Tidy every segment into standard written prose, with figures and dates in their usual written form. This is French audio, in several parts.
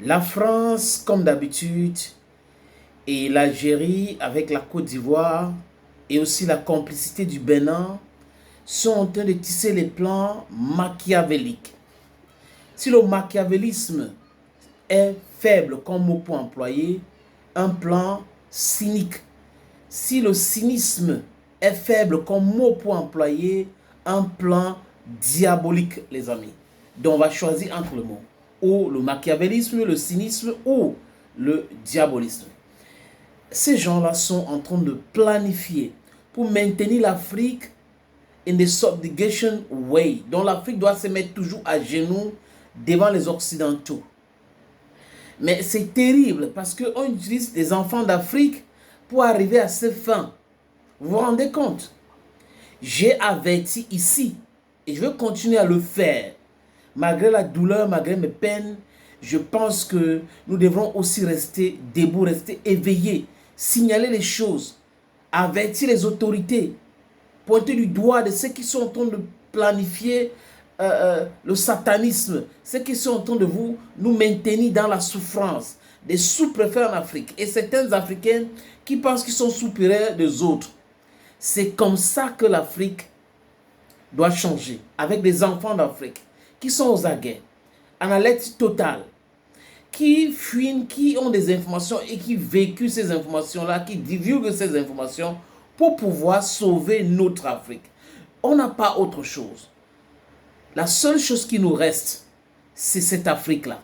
La France, comme d'habitude, et l'Algérie avec la Côte d'Ivoire et aussi la complicité du Bénin sont en train de tisser les plans machiavéliques. Si le machiavélisme est faible comme mot pour employer, un plan cynique. Si le cynisme est faible comme mot pour employer, un plan diabolique, les amis. Donc on va choisir entre le mot. Ou le machiavélisme, le cynisme ou le diabolisme. Ces gens-là sont en train de planifier pour maintenir l'Afrique in the subjugation way. Donc l'Afrique doit se mettre toujours à genoux devant les Occidentaux. Mais c'est terrible parce qu'on utilise des enfants d'Afrique pour arriver à ces fins. Vous vous rendez compte? J'ai averti ici et je vais continuer à le faire. Malgré la douleur, malgré mes peines, je pense que nous devrons aussi rester debout, rester éveillés, signaler les choses, avertir les autorités, pointer du doigt de ceux qui sont en train de planifier le satanisme, ceux qui sont en train de nous maintenir dans la souffrance, des sous-préfets en Afrique et certains Africains qui pensent qu'ils sont supérieurs des autres. C'est comme ça que l'Afrique doit changer, avec des enfants d'Afrique qui sont aux aguets, en alerte totale, qui fuient, qui ont des informations et qui véhiculent ces informations-là, qui divulguent ces informations pour pouvoir sauver notre Afrique. On n'a pas autre chose. La seule chose qui nous reste, c'est cette Afrique-là.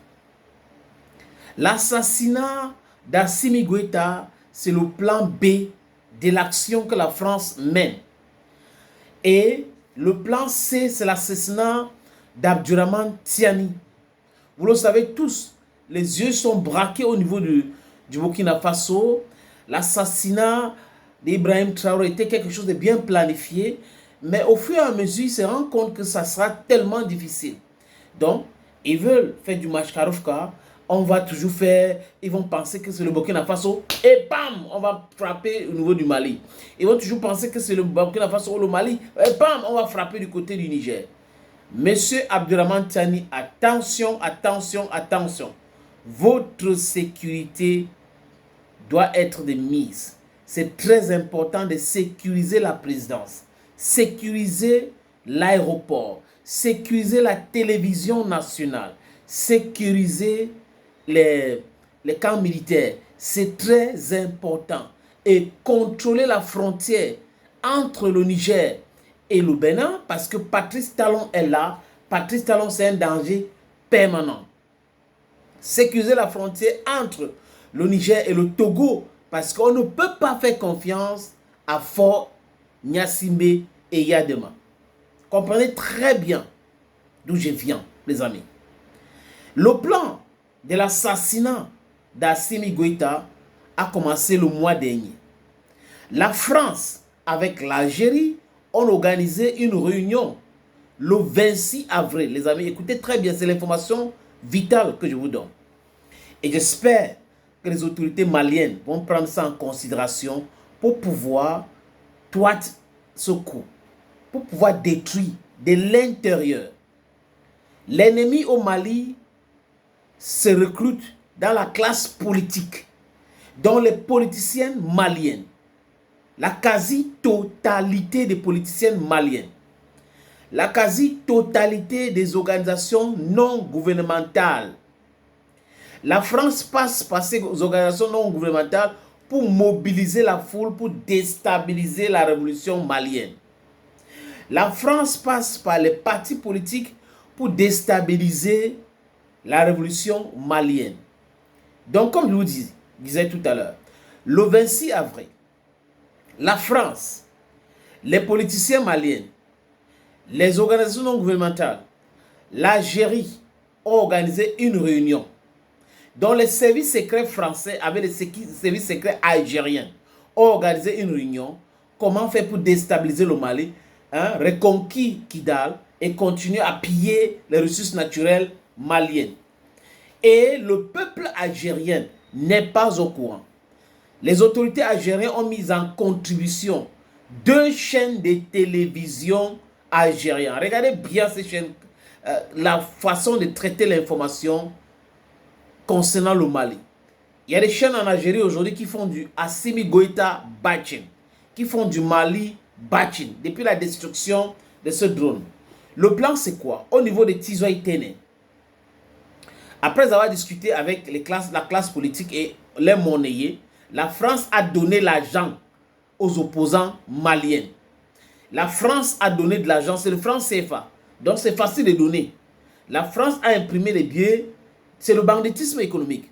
L'assassinat d'Assimi Goïta, c'est le plan B de l'action que la France mène. Et le plan C, c'est l'assassinat d'Abdurrahman Tiani. Vous le savez tous, les yeux sont braqués au niveau du Burkina Faso. L'assassinat d'Ibrahim Traoré était quelque chose de bien planifié, mais au fur et à mesure, ils se rendent compte que ça sera tellement difficile. Donc, ils veulent faire du Machkarovka, on va toujours faire, ils vont penser que c'est le Burkina Faso, et bam, on va frapper au niveau du Mali. Ils vont toujours penser que c'est le Burkina Faso ou le Mali, et bam, on va frapper du côté du Niger. Monsieur Abdurrahman Tiani, attention, attention, attention. Votre sécurité doit être de mise. C'est très important de sécuriser la présidence, sécuriser l'aéroport, sécuriser la télévision nationale, sécuriser les camps militaires. C'est très important. Et contrôler la frontière entre le Niger et le Bénin, parce que Patrice Talon est là. Patrice Talon, c'est un danger permanent. Sécuriser la frontière entre le Niger et le Togo, parce qu'on ne peut pas faire confiance à Fort Gnassingbé et Yadema. Comprenez très bien d'où je viens, les amis. Le plan de l'assassinat d'Assimi Goïta a commencé le mois dernier. La France, avec l'Algérie, ont organisé une réunion le 26 avril. Les amis, écoutez très bien, c'est l'information vitale que je vous donne. Et j'espère que les autorités maliennes vont prendre ça en considération pour pouvoir toiter ce coup, pour pouvoir détruire de l'intérieur. L'ennemi au Mali se recrute dans la classe politique, dans les politiciennes maliennes. La quasi-totalité des politiciennes maliennes, la quasi-totalité des organisations non gouvernementales. La France passe par ces organisations non gouvernementales pour mobiliser la foule, pour déstabiliser la révolution malienne. La France passe par les partis politiques pour déstabiliser la révolution malienne. Donc, comme je vous disais tout à l'heure, le 26 avril, la France, les politiciens maliens, les organisations non gouvernementales, l'Algérie ont organisé une réunion dont les services secrets français avec les services secrets algériens ont organisé une réunion. Comment faire pour déstabiliser le Mali, reconquis Kidal et continuer à piller les ressources naturelles maliennes. Et le peuple algérien n'est pas au courant. Les autorités algériennes ont mis en contribution 2 chaînes de télévision algériennes. Regardez bien ces chaînes, la façon de traiter l'information concernant le Mali. Il y a des chaînes en Algérie aujourd'hui qui font du Assimi Goïta bashing, qui font du Mali bashing depuis la destruction de ce drone. Le plan, c'est quoi? Au niveau de Tizoï Téné, après avoir discuté avec la classe politique et les monnayers, la France a donné l'argent aux opposants maliens. La France a donné de l'argent, c'est le franc CFA. Donc c'est facile de donner. La France a imprimé les billets, c'est le banditisme économique.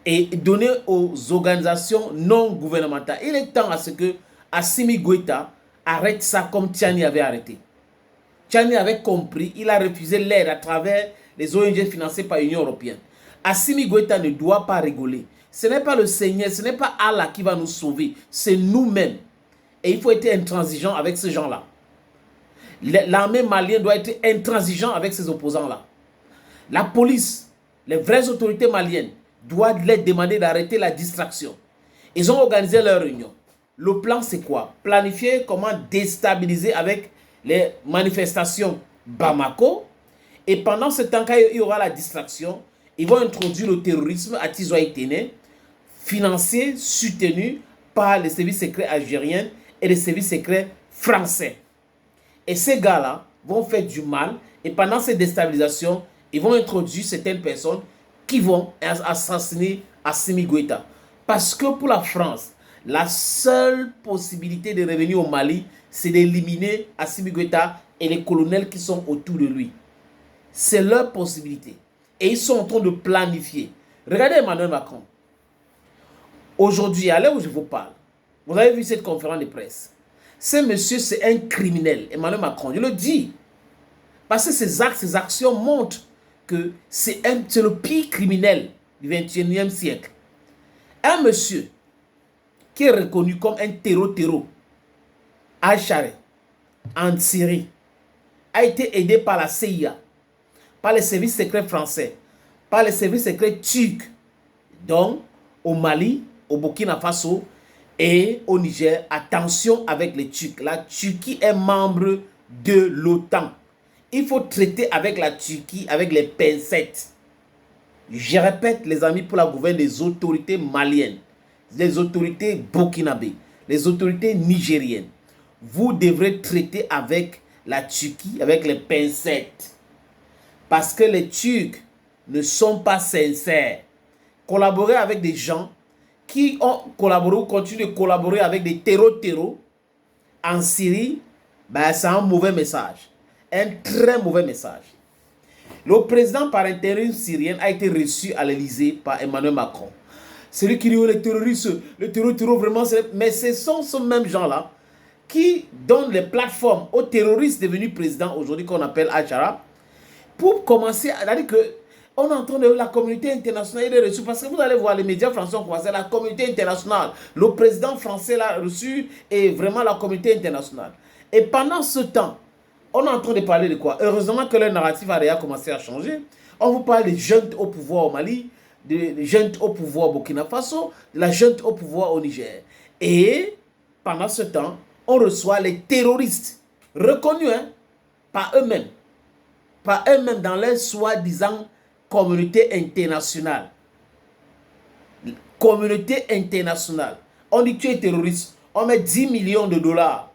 Et donné aux organisations non gouvernementales. Il est temps à ce que Assimi Goïta arrête ça comme Tiani avait arrêté. Tiani avait compris, il a refusé l'aide à travers les ONG financées par l'Union européenne. Assimi Goïta ne doit pas rigoler. Ce n'est pas le Seigneur, ce n'est pas Allah qui va nous sauver, c'est nous-mêmes. Et il faut être intransigeant avec ces gens-là. L'armée malienne doit être intransigeant avec ces opposants-là. La police, les vraies autorités maliennes, doivent leur demander d'arrêter la distraction. Ils ont organisé leur réunion. Le plan, c'est quoi? Planifier comment déstabiliser avec les manifestations Bamako. Et pendant ce temps, quand il y aura la distraction, ils vont introduire le terrorisme à Tizoï Téné, financé, soutenu par les services secrets algériens et les services secrets français. Et ces gars-là vont faire du mal. Et pendant cette déstabilisation, ils vont introduire certaines personnes qui vont assassiner Assimi Goïta. Parce que pour la France, la seule possibilité de revenir au Mali, c'est d'éliminer Assimi Goïta et les colonels qui sont autour de lui. C'est leur possibilité. Et ils sont en train de planifier. Regardez Emmanuel Macron. Aujourd'hui, à l'heure où je vous parle, vous avez vu cette conférence de presse. Ce monsieur, c'est un criminel, Emmanuel Macron. Je le dis. Parce que ses actes, ses actions montrent que c'est le pire criminel du 21e siècle. Un monsieur qui est reconnu comme un terreau à Charé, en Syrie, a été aidé par la CIA, par les services secrets français, par les services secrets turcs, donc au Mali, au Burkina Faso et au Niger. Attention avec les Turcs. La Turquie est membre de l'OTAN. Il faut traiter avec la Turquie avec les pincettes. Je répète, les amis, pour la gouverne des autorités maliennes, les autorités burkinabées, les autorités nigériennes. Vous devrez traiter avec la Turquie avec les pincettes. Parce que les Turcs ne sont pas sincères. Collaborer avec des gens qui ont collaboré ou continuent de collaborer avec des terreaux en Syrie, ben, c'est un mauvais message. Un très mauvais message. Le président par intérim syrien a été reçu à l'Élysée par Emmanuel Macron. Celui qui dit oh, les terroristes, le terreau vraiment, mais ce sont ces mêmes gens-là qui donnent les plateformes aux terroristes devenus présidents aujourd'hui qu'on appelle Al-Sharab pour commencer à dire que on est en train de la communauté internationale est reçue parce que vous allez voir les médias français ont commencé la communauté internationale. Le président français l'a reçu et vraiment la communauté internationale. Et pendant ce temps, on est en train de parler de quoi? Heureusement que le narratif a déjà commencé à changer. On vous parle des jeunes au pouvoir au Mali, des jeunes au pouvoir au Burkina Faso, de la junte au pouvoir au Niger. Et pendant ce temps, on reçoit les terroristes reconnus par eux-mêmes dans leur soi-disant communauté internationale. Communauté internationale. On dit que tu es terroriste, on met 10 millions de dollars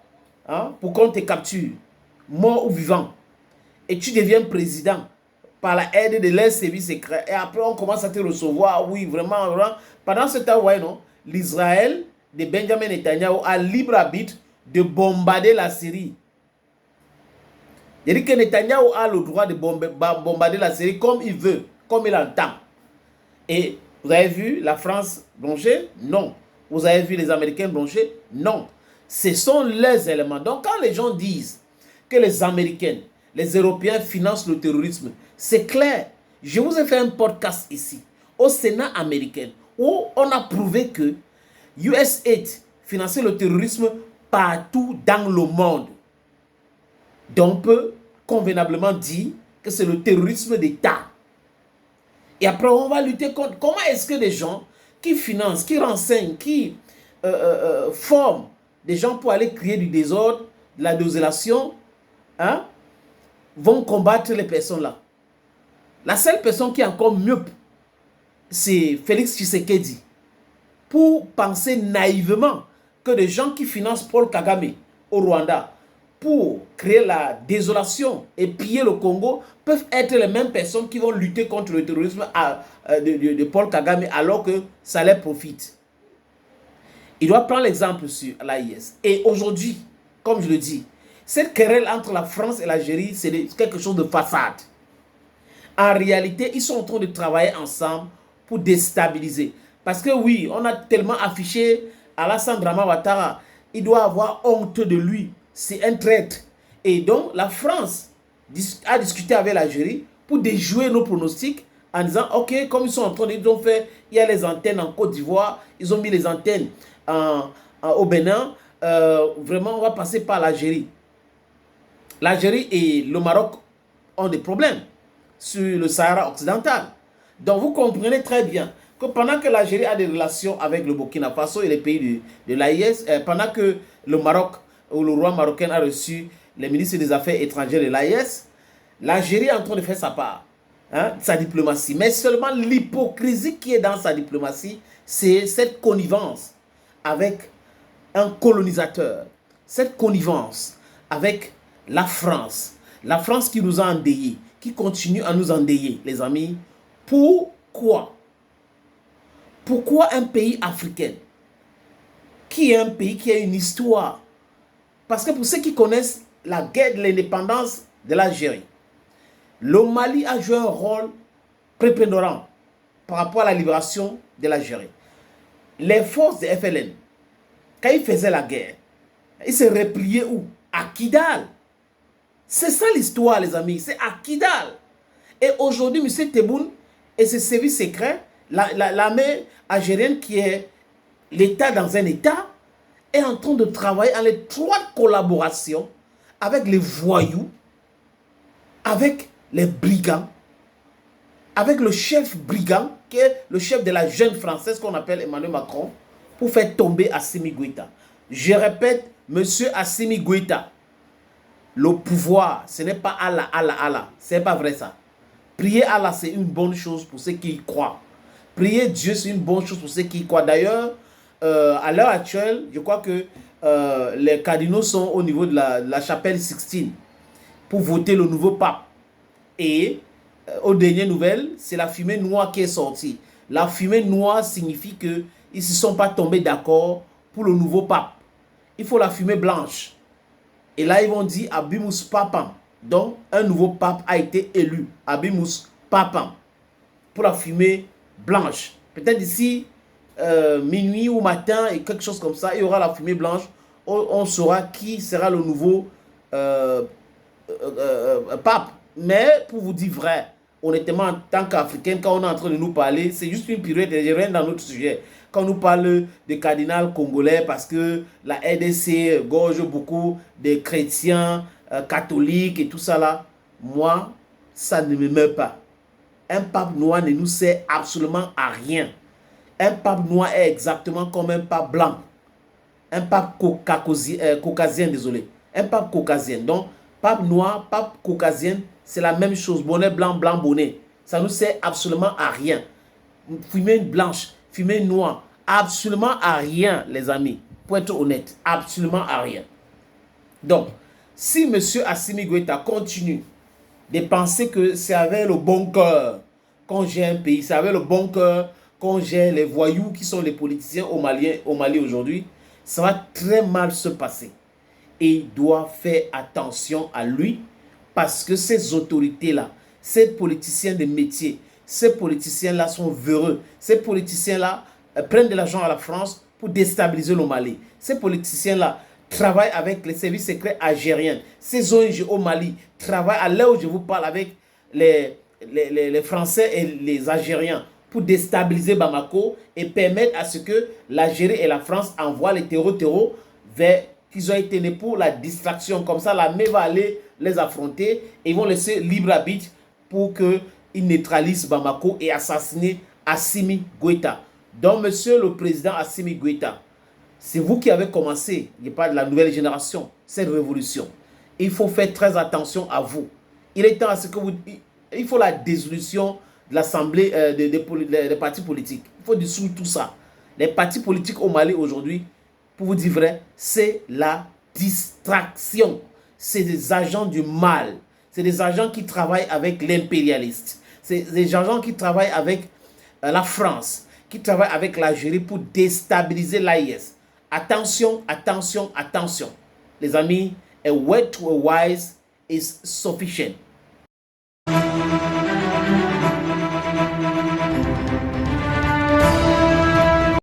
pour qu'on te capture, mort ou vivant. Et tu deviens président par la aide de leurs services secrets. Et après, on commence à te recevoir. Oui, vraiment. Pendant ce temps, ouais, non, l'Israël de Benjamin Netanyahu a libre arbitre de bombarder la Syrie. Il dit que Netanyahu a le droit de bombarder la Syrie comme il veut, comme il entend. Et vous avez vu la France broncher? Non. Vous avez vu les Américains broncher? Non. Ce sont les éléments. Donc quand les gens disent que les Américains, les Européens financent le terrorisme, c'est clair. Je vous ai fait un podcast ici, au Sénat américain, où on a prouvé que USAID finançait le terrorisme partout dans le monde. Donc on peut convenablement dire que c'est le terrorisme d'État. Et après, on va lutter contre. Comment est-ce que des gens qui financent, qui renseignent, qui forment des gens pour aller créer du désordre, de la désolation, vont combattre les personnes là? La seule personne qui est encore myope c'est Félix Tshisekedi, pour penser naïvement que des gens qui financent Paul Kagame au Rwanda pour créer la désolation et piller le Congo peuvent être les mêmes personnes qui vont lutter contre le terrorisme de Paul Kagame alors que ça leur profite. Il doit prendre l'exemple sur l'AIS. Et aujourd'hui, comme je le dis, cette querelle entre la France et l'Algérie, c'est quelque chose de façade. En réalité, ils sont en train de travailler ensemble pour déstabiliser. Parce que oui, on a tellement affiché Alassane Dramane Ouattara, il doit avoir honte de lui. C'est un traître. Et donc, la France a discuté avec l'Algérie pour déjouer nos pronostics en disant, ok, comme ils sont en train de, ils ont fait, il y a les antennes en Côte d'Ivoire, ils ont mis les antennes au Bénin, vraiment, on va passer par l'Algérie. L'Algérie et le Maroc ont des problèmes sur le Sahara occidental. Donc, vous comprenez très bien que pendant que l'Algérie a des relations avec le Burkina Faso et les pays de l'AIS, pendant que le Maroc ou le roi marocain a reçu les ministres des Affaires étrangères de l'AIS, l'Algérie est en train de faire sa part, sa diplomatie. Mais seulement l'hypocrisie qui est dans sa diplomatie, c'est cette connivence avec un colonisateur, cette connivence avec la France qui nous a endeuillés, qui continue à nous endeuiller, les amis. Pourquoi? Pourquoi un pays africain qui est un pays qui a une histoire? Parce que pour ceux qui connaissent la guerre de l'indépendance de l'Algérie, le Mali a joué un rôle prépondérant par rapport à la libération de l'Algérie. Les forces de FLN, quand ils faisaient la guerre, ils se repliaient où? À Kidal. C'est ça l'histoire, les amis, c'est à Kidal. Et aujourd'hui, M. Tebboune et ses services secrets, l'armée algérienne qui est l'État dans un État, est en train de travailler en étroite collaboration avec les voyous, avec les brigands, avec le chef brigand, qui est le chef de la jeune française qu'on appelle Emmanuel Macron, pour faire tomber Assimi Goïta. Je répète, monsieur Assimi Goïta, le pouvoir, ce n'est pas Allah, Allah, Allah. Ce n'est pas vrai ça. Prier Allah, c'est une bonne chose pour ceux qui y croient. Prier Dieu, c'est une bonne chose pour ceux qui y croient. D'ailleurs, à l'heure actuelle, je crois que les cardinaux sont au niveau de la chapelle Sixtine pour voter le nouveau pape. Et aux dernières nouvelles, c'est la fumée noire qui est sortie. La fumée noire signifie qu'ils ne se sont pas tombés d'accord pour le nouveau pape. Il faut la fumée blanche. Et là, ils vont dire Abimus Papam. Donc, un nouveau pape a été élu. Abimus Papam. Pour la fumée blanche. Peut-être d'ici minuit ou matin et quelque chose comme ça, il y aura la fumée blanche. On saura qui sera le nouveau pape. Mais pour vous dire vrai, honnêtement, en tant qu'Africain, quand on est en train de nous parler, c'est juste une pirouette et rien dans notre sujet. Quand on nous parle des cardinals congolais, parce que la RDC gorge beaucoup de chrétiens, catholiques et tout ça là, moi, ça ne me meurt pas. Un pape noir ne nous sert absolument à rien. Un pape noir est exactement comme un pape blanc. Un pape caucasien, désolé. Un pape caucasien. Donc, pape noir, pape caucasien, c'est la même chose. Bonnet blanc, blanc, bonnet. Ça ne nous sert absolument à rien. Fumée blanche, fumée noire, absolument à rien, les amis. Pour être honnête, absolument à rien. Donc, si M. Assimi Goïta continue de penser que c'est avec le bon cœur qu'on gère un pays, c'est avec le bon cœur qu'on gère les voyous qui sont les politiciens au Mali aujourd'hui, ça va très mal se passer. Et il doit faire attention à lui parce que ces autorités-là, ces politiciens de métier, ces politiciens-là sont véreux. Ces politiciens-là prennent de l'argent à la France pour déstabiliser le Mali. Ces politiciens-là travaillent avec les services secrets algériens. Ces ONG au Mali travaillent à l'heure où je vous parle avec les Français et les Algériens pour déstabiliser Bamako et permettre à ce que l'Algérie et la France envoient les terreaux vers qu'ils ont été nés pour la distraction. Comme ça, l'armée va aller les affronter et ils vont laisser libre arbitre pour qu'ils neutralisent Bamako et assassiner Assimi Goïta. Donc, monsieur le président Assimi Goïta, c'est vous qui avez commencé, je parle de la nouvelle génération, cette révolution. Il faut faire très attention à vous. Il est temps à ce que vous... Il faut la dissolution de l'Assemblée des partis politiques. Il faut dissoudre tout ça. Les partis politiques au Mali aujourd'hui, pour vous dire vrai, c'est la distraction. C'est des agents du mal. C'est des agents qui travaillent avec l'impérialiste. C'est des agents qui travaillent avec la France, qui travaillent avec l'Algérie pour déstabiliser l'AIS. Attention, attention, attention. Les amis, a word to a wise is sufficient.